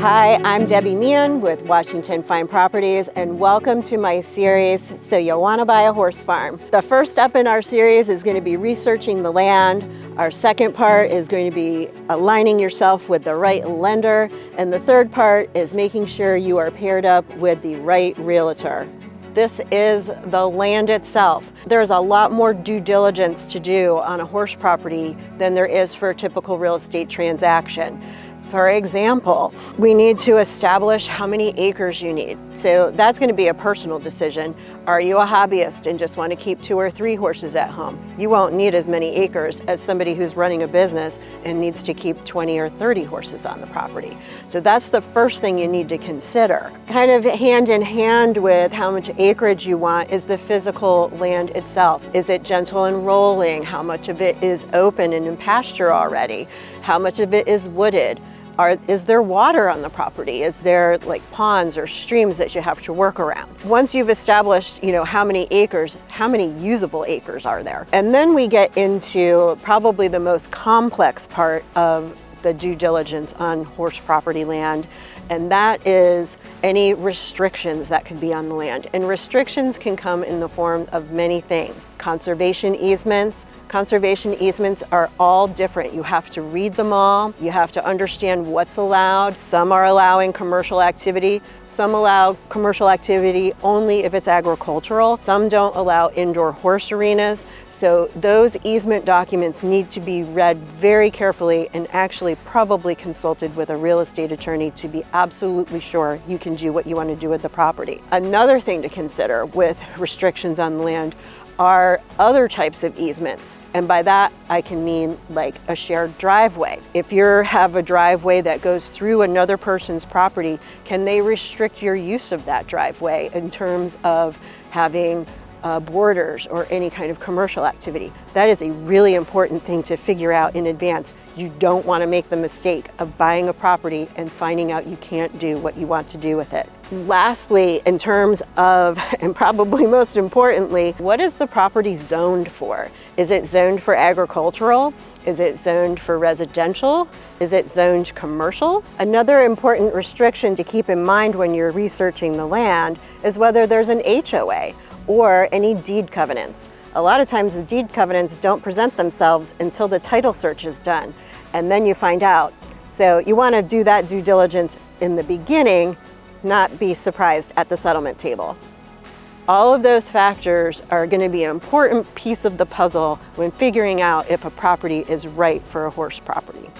Hi, I'm Debbie.meighan with Washington Fine Properties, and welcome to my series, So You Want to Buy a Horse Farm. The first step in our series is going to be researching the land. Our second part is going to be aligning yourself with the right lender. And the third part is making sure you are paired up with the right realtor. This is the land itself. There's a lot more due diligence to do on a horse property than there is for a typical real estate transaction. For example, we need to establish how many acres you need. So that's going to be a personal decision. Are you a hobbyist and just want to keep 2 or 3 horses at home? You won't need as many acres as somebody who's running a business and needs to keep 20 or 30 horses on the property. So that's the first thing you need to consider. Kind of hand in hand with how much acreage you want is the physical land itself. Is it gentle and rolling? How much of it is open and in pasture already? How much of it is wooded? Is there water on the property? Is there like ponds or streams that you have to work around? Once you've established, how many acres, how many usable acres are there? And then we get into probably the most complex part of the due diligence on horse property land, and that is any restrictions that could be on the land. And restrictions can come in the form of many things. Conservation easements. Conservation easements are all different. You have to read them all. You have to understand what's allowed. Some are allowing commercial activity. Some allow commercial activity only if it's agricultural. Some don't allow indoor horse arenas. So those easement documents need to be read very carefully and actually probably consulted with a real estate attorney to be absolutely sure you can do what you want to do with the property. Another thing to consider with restrictions on the land are other types of easements. And by that, I can mean like a shared driveway. If you have a driveway that goes through another person's property, can they restrict your use of that driveway in terms of having borders or any kind of commercial activity? That is a really important thing to figure out in advance. You don't want to make the mistake of buying a property and finding out you can't do what you want to do with it. Lastly, in terms of, and probably most importantly, what is the property zoned for? Is it zoned for agricultural? Is it zoned for residential? Is it zoned commercial? Another important restriction to keep in mind when you're researching the land is whether there's an HOA or any deed covenants. A lot of times the deed covenants don't present themselves until the title search is done, and then you find out. So you want to do that due diligence in the beginning, not be surprised at the settlement table. All of those factors are going to be an important piece of the puzzle when figuring out if a property is right for a horse property.